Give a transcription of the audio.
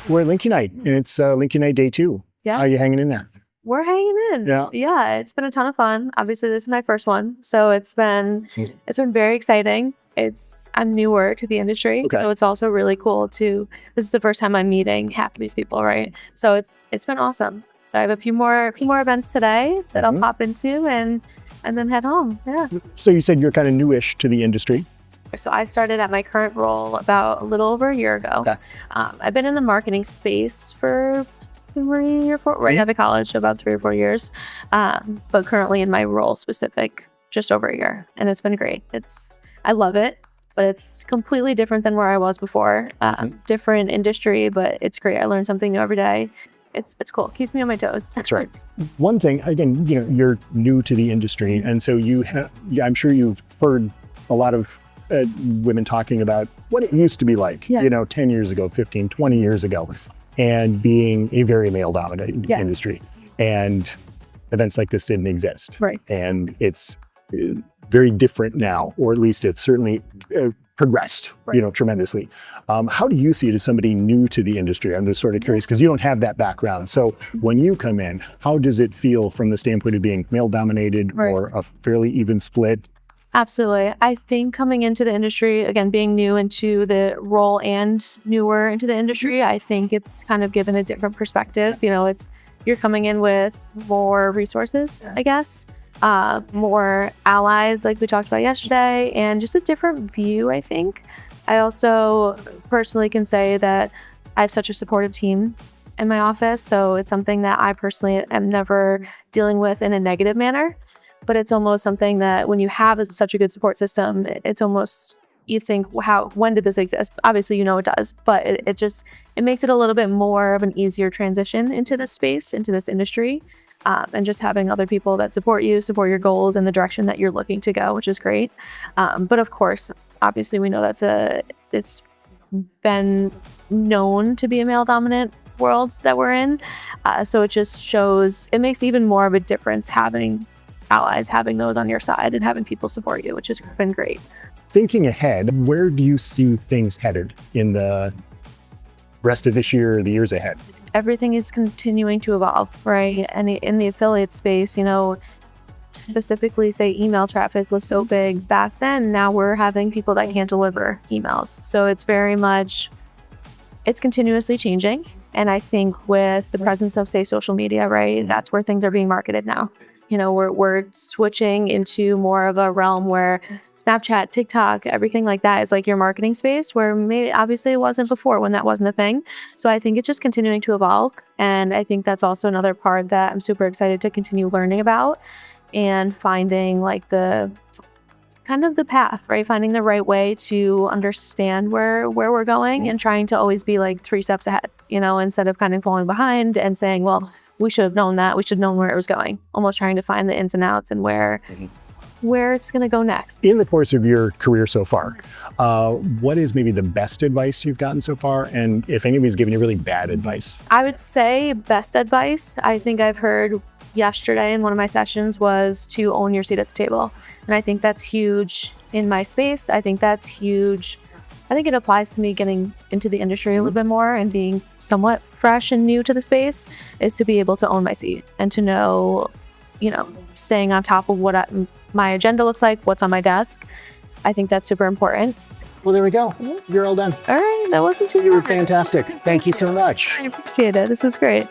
We're at LinkUnite, and it's LinkUnite Day 2. Yes. How are you hanging in there? We're hanging in. Yeah, it's been a ton of fun. Obviously, this is my first one, so it's been very exciting. I'm newer to the industry, so it's also really cool to. This is the first time I'm meeting half of these people, right? So it's been awesome. So I have a few more events today that I'll pop into and then head home. Yeah. So you said you're kind of newish to the industry. So I started at my current role about a little over a year ago. Okay. I've been in the marketing space for 3 or 4, right out of college, so about 3 or 4 years. But currently in my role specific, just over a year, and it's been great. I love it, but it's completely different than where I was before. Different industry, but it's great. I learn something new every day. It's cool. Keeps me on my toes. That's right. One thing, again, you're new to the industry, and so I'm sure you've heard a lot of women talking about what it used to be like, 10 years ago, 15, 20 years ago, and being a very male-dominated industry. And events like this didn't exist. Right. And it's very different now, or at least it's certainly progressed, tremendously. How do you see it as somebody new to the industry? I'm just sort of curious, because you don't have that background. So when you come in, how does it feel from the standpoint of being male-dominated or a fairly even split? Absolutely. I think coming into the industry, again, being new into the role and newer into the industry, I think it's kind of given a different perspective. You're coming in with more resources, I guess, more allies like we talked about yesterday, and just a different view, I think. I also personally can say that I have such a supportive team in my office, so it's something that I personally am never dealing with in a negative manner. But it's almost something that when you have such a good support system, it's almost, you think, when did this exist? Obviously, it does, but it makes it a little bit more of an easier transition into this space, into this industry, and just having other people that support your goals and the direction that you're looking to go, which is great. But of course, obviously, we know it's been known to be a male-dominant world that we're in. So it just shows, it makes even more of a difference having allies, having those on your side and having people support you, which has been great. Thinking ahead, where do you see things headed in the rest of this year or the years ahead? Everything is continuing to evolve, right? And in the affiliate space, specifically say email traffic was so big back then. Now we're having people that can't deliver emails. So it's continuously changing. And I think with the presence of, say, social media, right, that's where things are being marketed now. We're switching into more of a realm where Snapchat, TikTok, everything like that is like your marketing space, where maybe obviously it wasn't before when that wasn't a thing. So I think it's just continuing to evolve. And I think that's also another part that I'm super excited to continue learning about and finding like the kind of the path, right? Finding the right way to understand where we're going and trying to always be like 3 steps ahead, instead of kind of falling behind and saying, well, we should have known that. We should have known where it was going. Almost trying to find the ins and outs and where it's going to go next. In the course of your career so far, what is maybe the best advice you've gotten so far? And if anybody's given you really bad advice? I would say best advice, I think I've heard yesterday in one of my sessions, was to own your seat at the table. And I think that's huge in my space. I think that's huge. I think it applies to me getting into the industry a little bit more and being somewhat fresh and new to the space, is to be able to own my seat and to know, staying on top of what my agenda looks like, what's on my desk. I think that's super important. Well, there we go. You're all done. All right. That wasn't too You were fantastic. Thank you so much. I appreciate it. This was great.